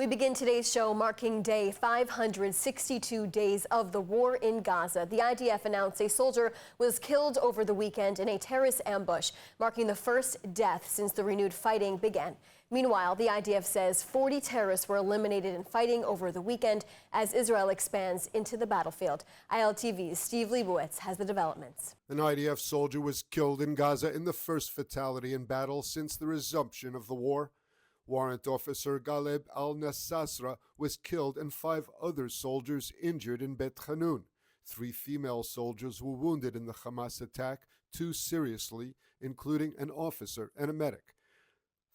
We begin today's show marking day 562 days of the war in Gaza. The IDF announced a soldier was killed over the weekend in a terrorist ambush, marking the first death since the renewed fighting began. Meanwhile, the IDF says 40 terrorists were eliminated in fighting over the weekend as Israel expands into the battlefield. ILTV's Steve Leibowitz has the developments. An IDF soldier was killed in Gaza in the first fatality in battle since the resumption of the war. Warrant Officer Galeb al-Nassasra was killed and 5 other soldiers injured in Bet Hanun. 3 female soldiers were wounded in the Hamas attack, 2 seriously, including an officer and a medic.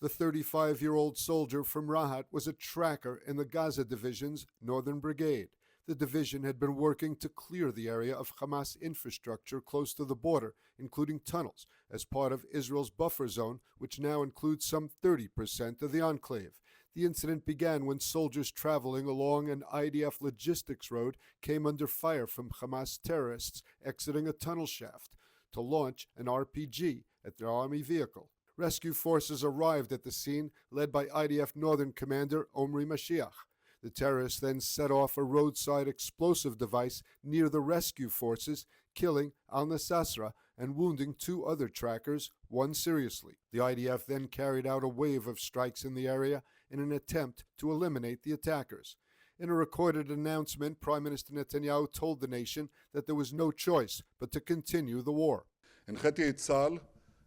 The 35-year-old soldier from Rahat was a tracker in the Gaza Division's Northern Brigade. The division had been working to clear the area of Hamas infrastructure close to the border, including tunnels, as part of Israel's buffer zone, which now includes some 30% of the enclave. The incident began when soldiers traveling along an IDF logistics road came under fire from Hamas terrorists exiting a tunnel shaft to launch an RPG at their army vehicle. Rescue forces arrived at the scene, led by IDF Northern Commander Omri Mashiach. The terrorists then set off a roadside explosive device near the rescue forces, killing al-Nassasra and wounding 2 other trackers, 1 seriously. The IDF then carried out a wave of strikes in the area in an attempt to eliminate the attackers. In a recorded announcement, Prime Minister Netanyahu told the nation that there was no choice but to continue the war. הנחיתי את צה"ל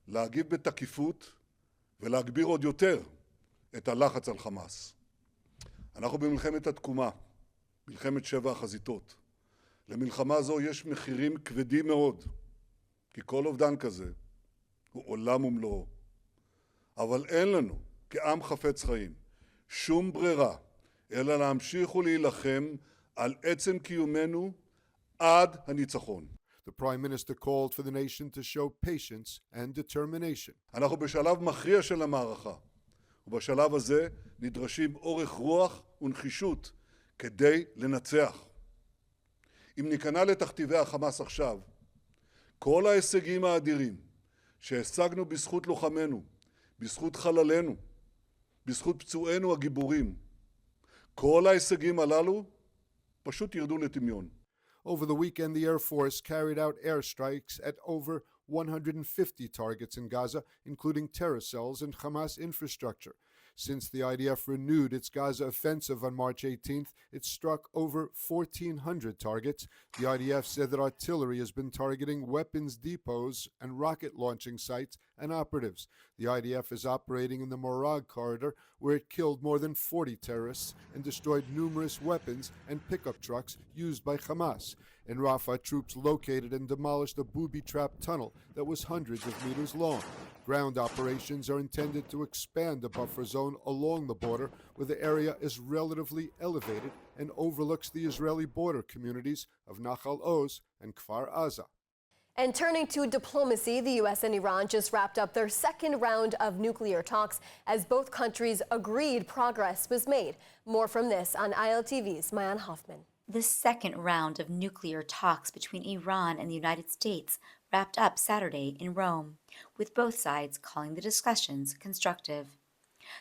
להגיב בתקיפות ולהגביר עוד יותר את הלחץ על חמאס. אנחנו במלחמת התקומה, מלחמת 7 החזיתות. למלחמה זו יש מחירים כבדים מאוד, כי כל אובדן כזה הוא עולם ומלואו. אבל אין לנו, כעם חפץ חיים, שום ברירה, אלא להמשיך ולהילחם על עצם קיומנו עד הניצחון. The Prime Minister called for the nation to show patience and determination. אנחנו בשלב מכריע של המערכה. ובשלב הזה נדרשים אורך רוח ונחישות כדי לנצח. אם ניכנע לתכתיבי החמאס עכשיו, כל ההישגים האדירים שהשגנו בזכות לוחמינו, בזכות חללינו, בזכות פצועינו הגיבורים, כל ההישגים הללו פשוט ירדו לטמיון. Over the weekend, the Air Force carried out airstrikes at over 150 targets in Gaza, including terror cells and Hamas infrastructure. Since the IDF renewed its Gaza offensive on March 18th, it struck over 1,400 targets. The IDF said that artillery has been targeting weapons depots and rocket launching sites and operatives. The IDF is operating in the Morag corridor, where it killed more than 40 terrorists and destroyed numerous weapons and pickup trucks used by Hamas. In Rafah, troops located and demolished a booby-trapped tunnel that was hundreds of meters long. Ground operations are intended to expand the buffer zone along the border, where the area is relatively elevated and overlooks the Israeli border communities of Nahal Oz and Kfar Aza. And turning to diplomacy, the U.S. and Iran just wrapped up their second round of nuclear talks as both countries agreed progress was made. More from this on ILTV's Mayan Hoffman. The second round of nuclear talks between Iran and the United States wrapped up Saturday in Rome, with both sides calling the discussions constructive.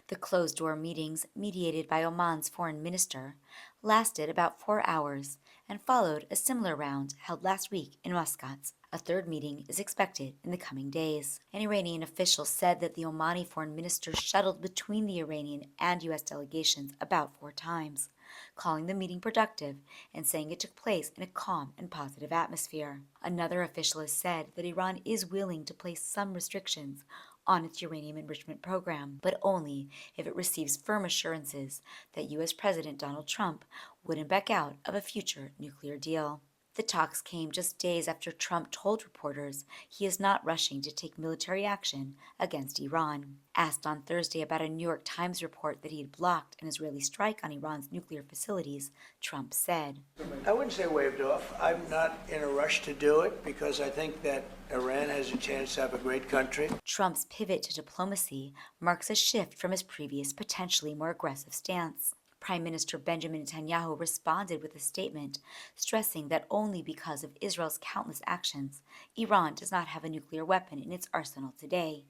The closed-door meetings, mediated by Oman's foreign minister, lasted about 4 hours and followed a similar round held last week in Muscat. A third meeting is expected in the coming days. An Iranian official said that the Omani foreign minister shuttled between the Iranian and U.S. delegations about 4 times, calling the meeting productive and saying it took place in a calm and positive atmosphere. Another official has said that Iran is willing to place some restrictions on its uranium enrichment program, but only if it receives firm assurances that U.S. President Donald Trump wouldn't back out of a future nuclear deal. The talks came just days after Trump told reporters he is not rushing to take military action against Iran. Asked on Thursday about a New York Times report that he had blocked an Israeli strike on Iran's nuclear facilities, Trump said, I wouldn't say waved off. I'm not in a rush to do it because I think that Iran has a chance to have a great country. Trump's pivot to diplomacy marks a shift from his previous potentially more aggressive stance. Prime Minister Benjamin Netanyahu responded with a statement stressing that only because of Israel's countless actions, Iran does not have a nuclear weapon in its arsenal today.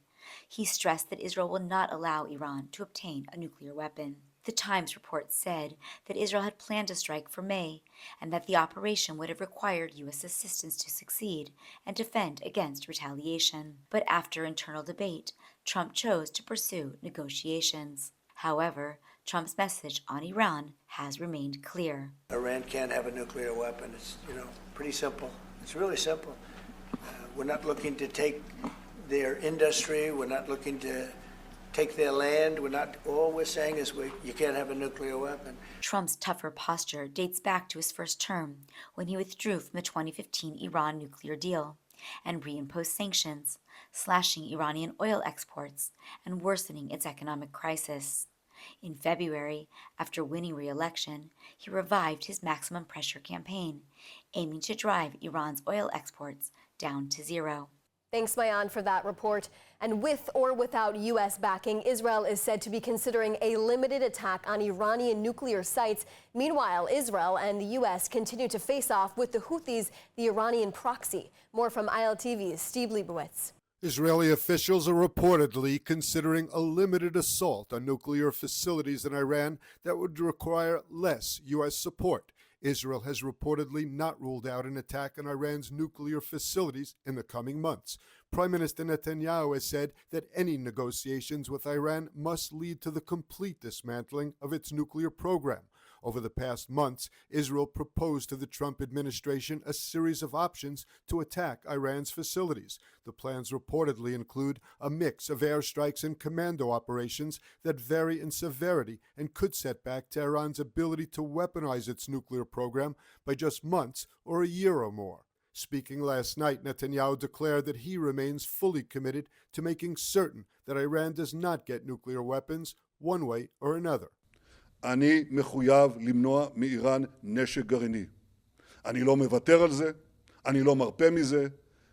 He stressed that Israel will not allow Iran to obtain a nuclear weapon. The Times report said that Israel had planned to strike for May and that the operation would have required U.S. assistance to succeed and defend against retaliation. But after internal debate, Trump chose to pursue negotiations. However, Trump's message on Iran has remained clear. Iran can't have a nuclear weapon. It's, pretty simple. It's really simple. We're not looking to take their industry. We're not looking to take their land. All we're saying is you can't have a nuclear weapon. Trump's tougher posture dates back to his first term, when he withdrew from the 2015 Iran nuclear deal and reimposed sanctions, slashing Iranian oil exports and worsening its economic crisis. In February, after winning re-election, he revived his maximum pressure campaign, aiming to drive Iran's oil exports down to zero. Thanks, Mayan, for that report. And with or without U.S. backing, Israel is said to be considering a limited attack on Iranian nuclear sites. Meanwhile, Israel and the U.S. continue to face off with the Houthis, the Iranian proxy. More from ILTV's Steve Leibowitz. Israeli officials are reportedly considering a limited assault on nuclear facilities in Iran that would require less U.S. support. Israel has reportedly not ruled out an attack on Iran's nuclear facilities in the coming months. Prime Minister Netanyahu has said that any negotiations with Iran must lead to the complete dismantling of its nuclear program. Over the past months, Israel proposed to the Trump administration a series of options to attack Iran's facilities. The plans reportedly include a mix of airstrikes and commando operations that vary in severity and could set back Tehran's ability to weaponize its nuclear program by just months or a year or more. Speaking last night, Netanyahu declared that he remains fully committed to making certain that Iran does not get nuclear weapons one way or another. אני מחויב למנוע מאיראן נשק גרעיני. אני לא מוותר על זה, אני לא מרפה מזה,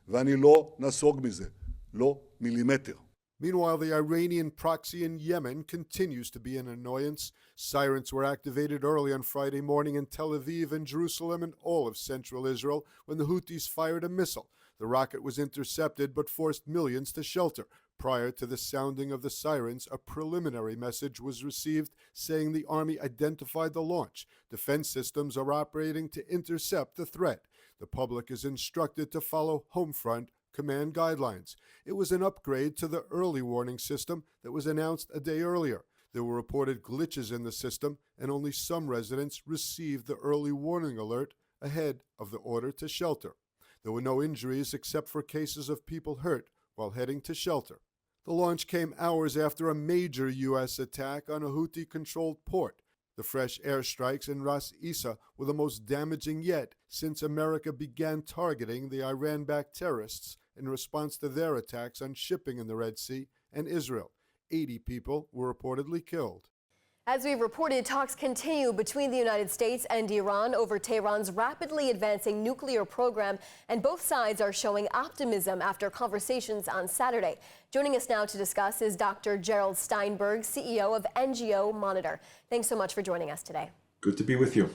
ואני לא נסוג מזה. לא מילימטר. Meanwhile, the Iranian proxy in Yemen continues to be an annoyance. Sirens were activated early on Friday morning in Tel Aviv and Jerusalem and all of central Israel when the Houthis fired a missile. The rocket was intercepted but forced millions to shelter. Prior to the sounding of the sirens, a preliminary message was received saying the army identified the launch. Defense systems are operating to intercept the threat. The public is instructed to follow home front command guidelines. It was an upgrade to the early warning system that was announced a day earlier. There were reported glitches in the system, and only some residents received the early warning alert ahead of the order to shelter. There were no injuries except for cases of people hurt while heading to shelter. The launch came hours after a major U.S. attack on a Houthi-controlled port. The fresh airstrikes in Ras Isa were the most damaging yet since America began targeting the Iran-backed terrorists in response to their attacks on shipping in the Red Sea and Israel. 80 people were reportedly killed. As we've reported, talks continue between the United States and Iran over Tehran's rapidly advancing nuclear program, and both sides are showing optimism after conversations on Saturday. Joining us now to discuss is Dr. Gerald Steinberg, CEO of NGO Monitor. Thanks so much for joining us today. Good to be with you.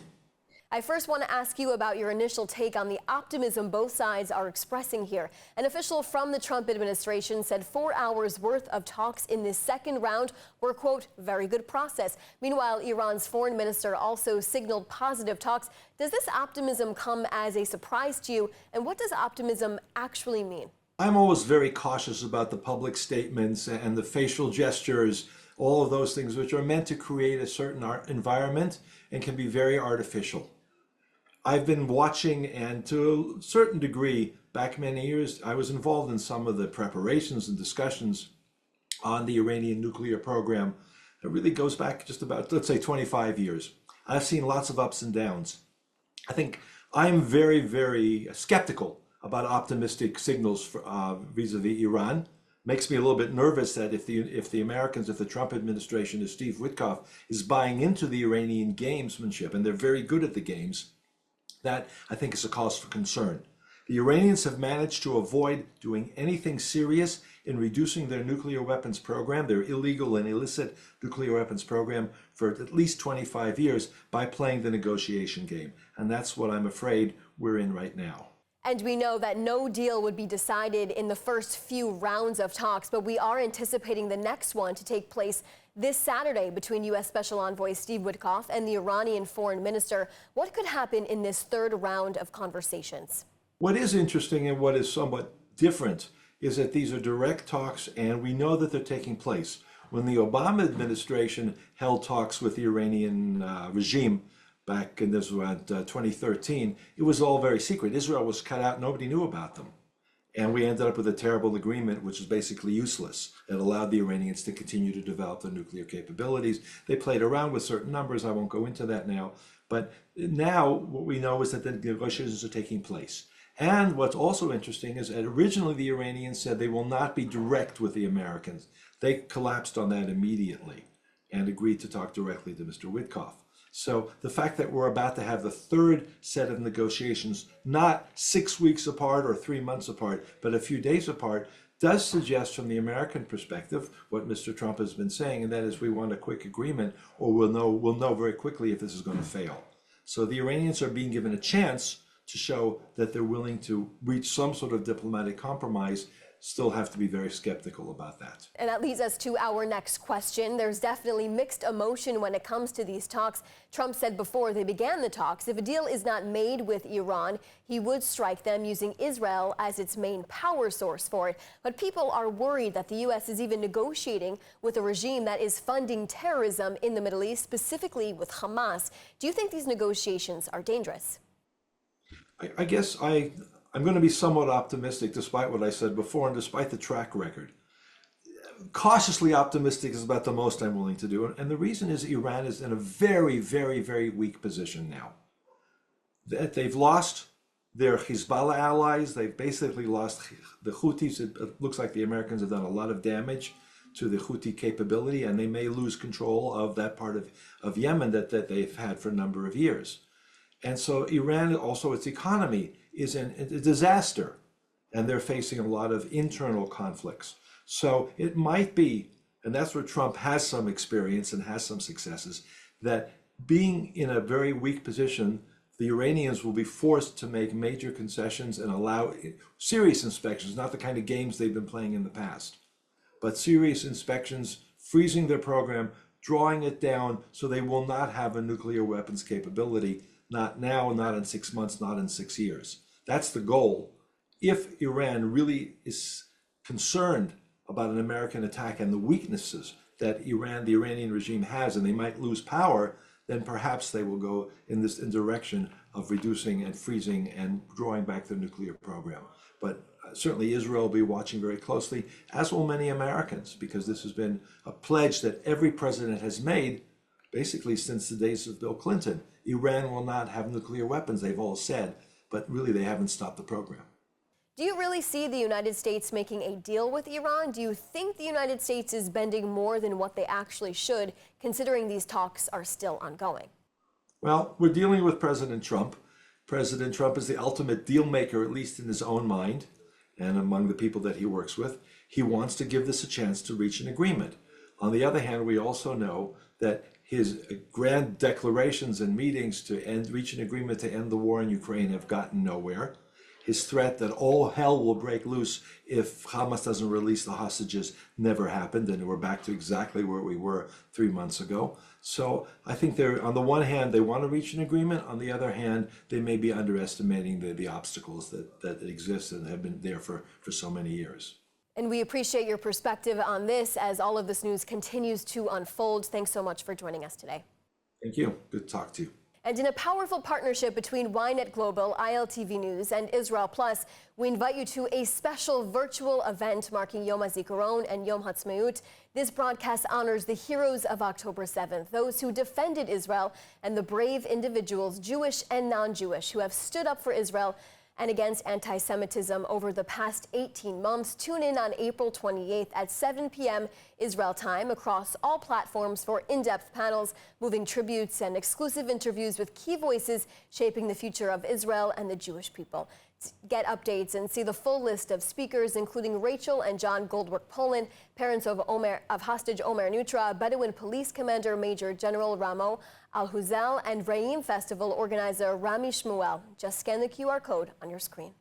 I first want to ask you about your initial take on the optimism both sides are expressing here. An official from the Trump administration said 4 hours worth of talks in this second round were, quote, very good process. Meanwhile, Iran's foreign minister also signaled positive talks. Does this optimism come as a surprise to you? And what does optimism actually mean? I'm always very cautious about the public statements and the facial gestures, all of those things which are meant to create a certain environment and can be very artificial. I've been watching, and to a certain degree, back many years, I was involved in some of the preparations and discussions on the Iranian nuclear program. It really goes back just about, let's say, 25 years. I've seen lots of ups and downs. I think I'm very, very skeptical about optimistic signals vis-a-vis Iran. Makes me a little bit nervous that if the Americans, if the Trump administration, as Steve Witkoff, is buying into the Iranian gamesmanship, and they're very good at the games, that I think is a cause for concern. The Iranians have managed to avoid doing anything serious in reducing their nuclear weapons program, their illegal and illicit nuclear weapons program, for at least 25 years by playing the negotiation game. And that's what I'm afraid we're in right now. And we know that no deal would be decided in the first few rounds of talks, but we are anticipating the next one to take place this Saturday between U.S. Special Envoy Steve Witkoff and the Iranian foreign minister. What could happen in this third round of conversations? What is interesting and what is somewhat different is that these are direct talks, and we know that they're taking place. When the Obama administration held talks with the Iranian regime back in this around 2013, it was all very secret. Israel was cut out, nobody knew about them. And we ended up with a terrible agreement, which was basically useless. It allowed the Iranians to continue to develop their nuclear capabilities. They played around with certain numbers. I won't go into that now. But now what we know is that the negotiations are taking place. And what's also interesting is that originally the Iranians said they will not be direct with the Americans. They collapsed on that immediately and agreed to talk directly to Mr. Witkoff. So the fact that we're about to have the third set of negotiations, not 6 weeks apart or 3 months apart, but a few days apart, does suggest from the American perspective what Mr. Trump has been saying, and that is we want a quick agreement, or we'll know very quickly if this is going to fail. So the Iranians are being given a chance to show that they're willing to reach some sort of diplomatic compromise. Still have to be very skeptical about that. And that leads us to our next question. There's definitely mixed emotion when it comes to these talks. Trump said before they began the talks, if a deal is not made with Iran, he would strike them using Israel as its main power source for it. But people are worried that the U.S. is even negotiating with a regime that is funding terrorism in the Middle East, specifically with Hamas. Do you think these negotiations are dangerous? I guess I'm going to be somewhat optimistic, despite what I said before and despite the track record. Cautiously optimistic is about the most I'm willing to do. And the reason is Iran is in a very, very, very weak position now. That they've lost their Hezbollah allies. They've basically lost the Houthis. It looks like the Americans have done a lot of damage to the Houthi capability, and they may lose control of that part of Yemen that they've had for a number of years. And so Iran, also its economy, is in a disaster, and they're facing a lot of internal conflicts. So it might be, and that's where Trump has some experience and has some successes, that being in a very weak position, the Iranians will be forced to make major concessions and allow serious inspections, not the kind of games they've been playing in the past, but serious inspections, freezing their program, drawing it down so they will not have a nuclear weapons capability. Not now, not in 6 months, not in 6 years. That's the goal. If Iran really is concerned about an American attack and the weaknesses that the Iranian regime has, and they might lose power, then perhaps they will go in this direction of reducing and freezing and drawing back their nuclear program. But certainly Israel will be watching very closely, as will many Americans, because this has been a pledge that every president has made basically since the days of Bill Clinton. Iran will not have nuclear weapons, they've all said, but really they haven't stopped the program. Do you really see the United States making a deal with Iran? Do you think the United States is bending more than what they actually should, considering these talks are still ongoing? Well, we're dealing with President Trump. President Trump is the ultimate deal maker, at least in his own mind and among the people that he works with. He wants to give this a chance to reach an agreement. On the other hand, we also know that his grand declarations and meetings to reach an agreement to end the war in Ukraine have gotten nowhere. His threat that all hell will break loose if Hamas doesn't release the hostages never happened, and we're back to exactly where we were 3 months ago. So I think they're, on the one hand, they want to reach an agreement. On the other hand, they may be underestimating the obstacles that exist and have been there for so many years. And we appreciate your perspective on this as all of this news continues to unfold. Thanks so much for joining us today. Thank you. Good to talk to you. And in a powerful partnership between YNet Global, ILTV News, and Israel Plus, we invite you to a special virtual event marking Yom HaZikaron and Yom HaTzmaut. This broadcast honors the heroes of October 7th, those who defended Israel, and the brave individuals, Jewish and non-Jewish, who have stood up for Israel and against anti-Semitism over the past 18 months. Tune in on April 28th at 7 p.m. Israel time across all platforms for in-depth panels, moving tributes, and exclusive interviews with key voices shaping the future of Israel and the Jewish people. Get updates and see the full list of speakers, including Rachel and John Goldwork-Poland, parents of hostage Omer Nutra, Bedouin Police Commander Major General Ramo Al-Huzel, and Re'im Festival organizer Rami Shmuel. Just scan the QR code on your screen.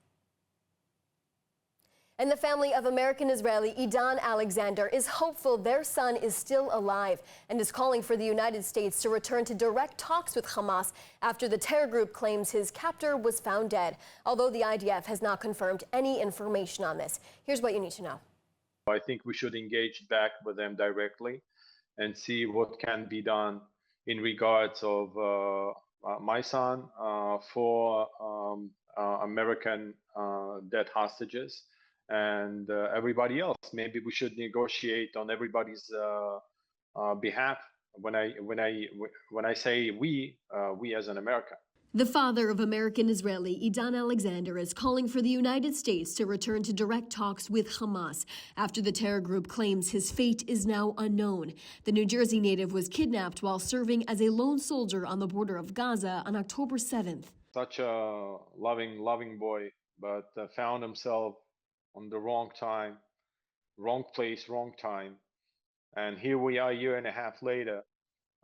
And the family of American-Israeli Edan Alexander is hopeful their son is still alive and is calling for the United States to return to direct talks with Hamas after the terror group claims his captor was found dead, although the IDF has not confirmed any information on this. Here's what you need to know. I think we should engage back with them directly and see what can be done in regards of my son for American dead hostages. And everybody else. Maybe we should negotiate on everybody's behalf. When I say we as in America. The father of American-Israeli Idan Alexander is calling for the United States to return to direct talks with Hamas after the terror group claims his fate is now unknown. The New Jersey native was kidnapped while serving as a lone soldier on the border of Gaza on October 7th. Such a loving boy, but found himself on the wrong time, wrong place, wrong time. And here we are a year and a half later.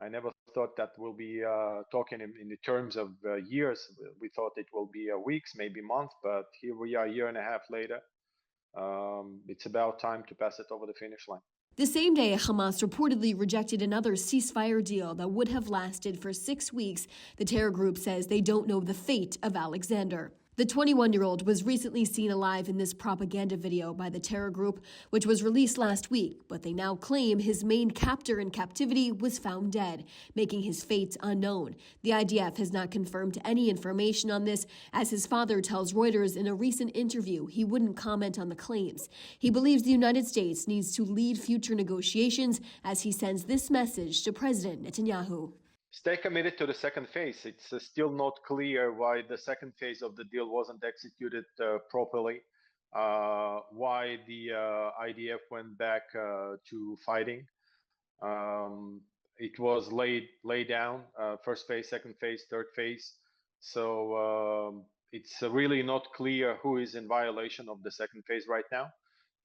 I never thought that we'll be talking in the terms of years. We thought it will be weeks, maybe months, but here we are a year and a half later. It's about time to pass it over the finish line. The same day, Hamas reportedly rejected another ceasefire deal that would have lasted for 6 weeks. The terror group says they don't know the fate of Alexander. The 21-year-old was recently seen alive in this propaganda video by the terror group, which was released last week, but they now claim his main captor in captivity was found dead, making his fate unknown. The IDF has not confirmed any information on this, as his father tells Reuters in a recent interview he wouldn't comment on the claims. He believes the United States needs to lead future negotiations as he sends this message to President Netanyahu. Stay committed to the second phase. It's still not clear why the second phase of the deal wasn't executed properly, why the IDF went back to fighting. It was laid down, first phase, second phase, third phase. So it's really not clear who is in violation of the second phase right now.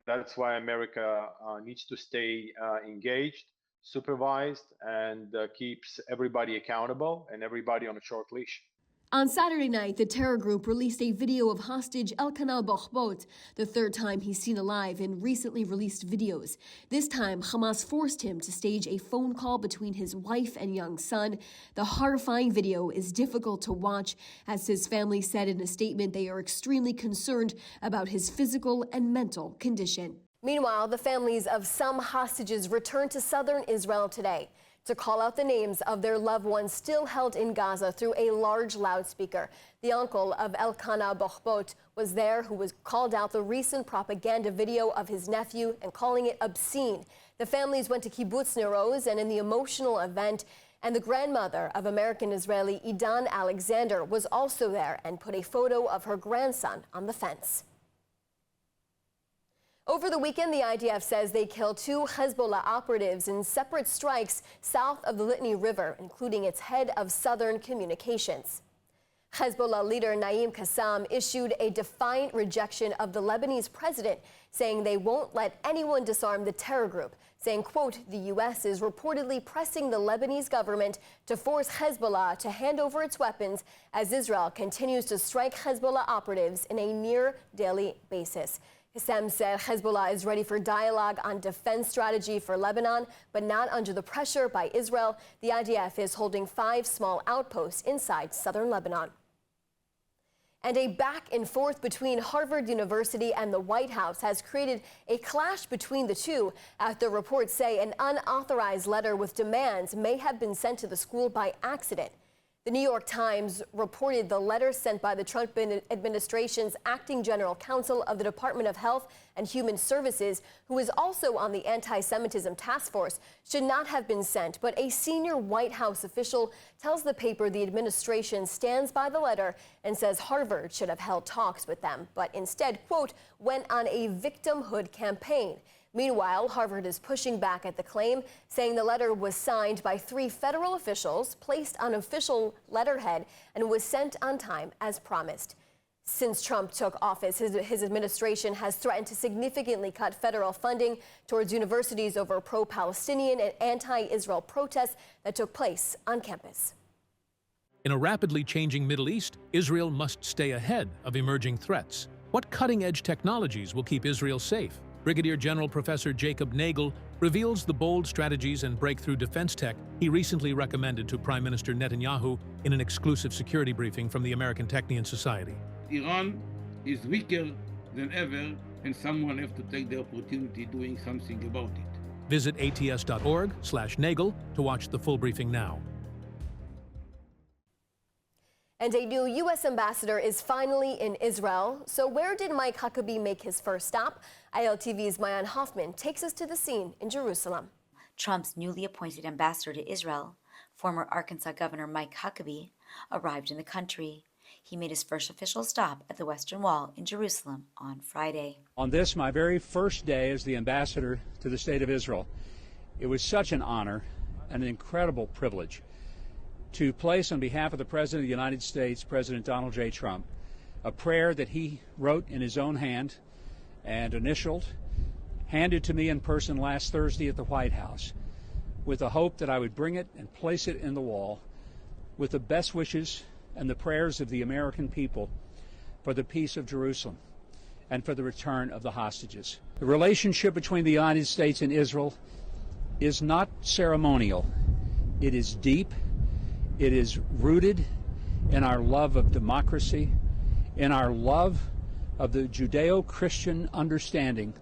That's why America needs to stay engaged, supervised, and keeps everybody accountable and everybody on a short leash. On Saturday night, the terror group released a video of hostage Elkanah Bochbot, the third time he's seen alive in recently released videos. This time, Hamas forced him to stage a phone call between his wife and young son. The horrifying video is difficult to watch, as his family said in a statement they are extremely concerned about his physical and mental condition. Meanwhile, the families of some hostages returned to southern Israel today to call out the names of their loved ones still held in Gaza through a large loudspeaker. The uncle of Elkanah Bochbot was there, who was called out the recent propaganda video of his nephew and calling it obscene. The families went to Kibbutz Nir Oz, and in the emotional event, and the grandmother of American-Israeli Edan Alexander was also there and put a photo of her grandson on the fence. Over the weekend, the IDF says they killed 2 Hezbollah operatives in separate strikes south of the Litani River, including its head of Southern Communications. Hezbollah leader Naim Qassam issued a defiant rejection of the Lebanese president, saying they won't let anyone disarm the terror group, saying, quote, the U.S. is reportedly pressing the Lebanese government to force Hezbollah to hand over its weapons as Israel continues to strike Hezbollah operatives in a near-daily basis. Qassam said Hezbollah is ready for dialogue on defense strategy for Lebanon, but not under the pressure by Israel. The IDF is holding 5 small outposts inside southern Lebanon. And a back and forth between Harvard University and the White House has created a clash between the two after reports say an unauthorized letter with demands may have been sent to the school by accident. The New York Times reported the letter sent by the Trump administration's acting general counsel of the Department of Health and Human Services, who is also on the anti-Semitism task force, should not have been sent. But a senior White House official tells the paper the administration stands by the letter and says Harvard should have held talks with them, but instead, quote, went on a victimhood campaign. Meanwhile, Harvard is pushing back at the claim, saying the letter was signed by 3 federal officials, placed on official letterhead, and was sent on time as promised. Since Trump took office, his administration has threatened to significantly cut federal funding towards universities over pro-Palestinian and anti-Israel protests that took place on campus. In a rapidly changing Middle East, Israel must stay ahead of emerging threats. What cutting-edge technologies will keep Israel safe? Brigadier General Professor Jacob Nagel reveals the bold strategies and breakthrough defense tech he recently recommended to Prime Minister Netanyahu in an exclusive security briefing from the American Technion Society. Iran is weaker than ever, and someone has to take the opportunity doing something about it. Visit ats.org/Nagel to watch the full briefing now. And a new U.S. ambassador is finally in Israel. So where did Mike Huckabee make his first stop? ILTV's Mayan Hoffman takes us to the scene in Jerusalem. Trump's newly appointed ambassador to Israel, former Arkansas Governor Mike Huckabee, arrived in the country. He made his first official stop at the Western Wall in Jerusalem on Friday. On this, my very first day as the ambassador to the State of Israel, it was such an honor and an incredible privilege to place on behalf of the President of the United States, President Donald J. Trump, a prayer that he wrote in his own hand and initialed, handed to me in person last Thursday at the White House, with the hope that I would bring it and place it in the wall with the best wishes and the prayers of the American people for the peace of Jerusalem and for the return of the hostages. The relationship between the United States and Israel is not ceremonial. It is deep. It is rooted in our love of democracy, in our love of the Judeo-Christian understanding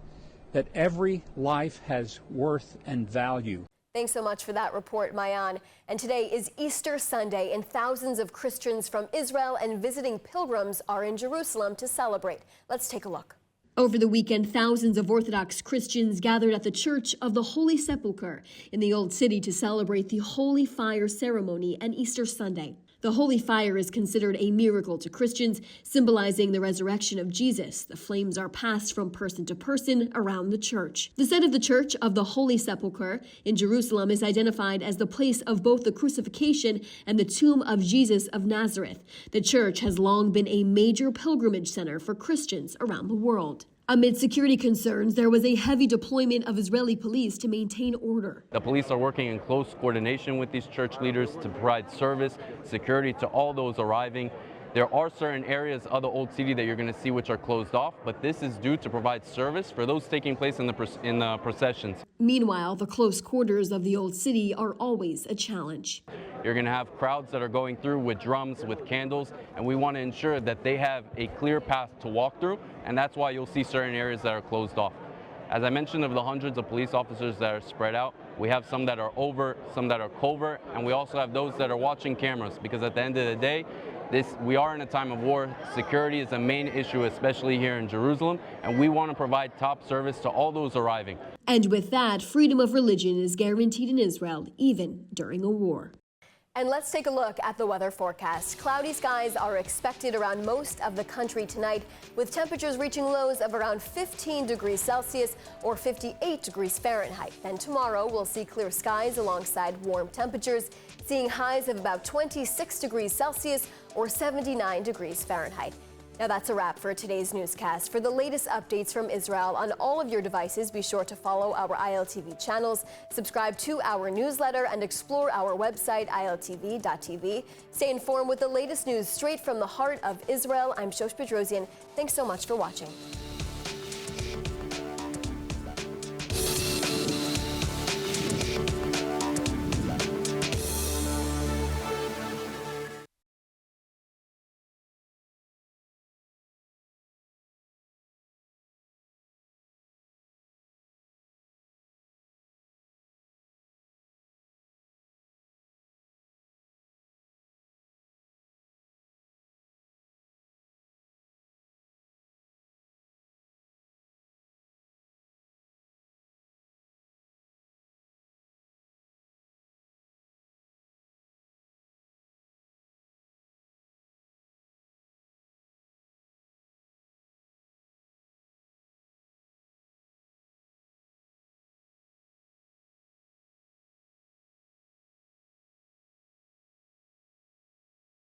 that every life has worth and value. Thanks so much for that report, Mayan. And today is Easter Sunday, and thousands of Christians from Israel and visiting pilgrims are in Jerusalem to celebrate. Let's take a look. Over the weekend, thousands of Orthodox Christians gathered at the Church of the Holy Sepulchre in the Old City to celebrate the Holy Fire ceremony and Easter Sunday. The Holy Fire is considered a miracle to Christians, symbolizing the resurrection of Jesus. The flames are passed from person to person around the church. The site of the Church of the Holy Sepulchre in Jerusalem is identified as the place of both the crucifixion and the tomb of Jesus of Nazareth. The church has long been a major pilgrimage center for Christians around the world. Amid security concerns, there was a heavy deployment of Israeli police to maintain order. The police are working in close coordination with these church leaders to provide service, security to all those arriving. There are certain areas of the Old City that you're going to see which are closed off, but this is due to provide service for those taking place in the processions. Meanwhile, the close quarters of the Old City are always a challenge. You're going to have crowds that are going through with drums, with candles, and we want to ensure that they have a clear path to walk through, and that's why you'll see certain areas that are closed off. As I mentioned, of the hundreds of police officers that are spread out, we have some that are over, some that are covert, and we also have those that are watching cameras, because at the end of the day, we are in a time of war. Security is a main issue, especially here in Jerusalem, and we want to provide top service to all those arriving. And with that, freedom of religion is guaranteed in Israel, even during a war. And let's take a look at the weather forecast. Cloudy skies are expected around most of the country tonight, with temperatures reaching lows of around 15 degrees Celsius or 58 degrees Fahrenheit. Then tomorrow we'll see clear skies alongside warm temperatures, seeing highs of about 26 degrees Celsius or 79 degrees Fahrenheit. Now that's a wrap for today's newscast. For the latest updates from Israel on all of your devices, be sure to follow our ILTV channels, subscribe to our newsletter, and explore our website, ILTV.tv. Stay informed with the latest news straight from the heart of Israel. I'm Shosh Bedrosian. Thanks so much for watching.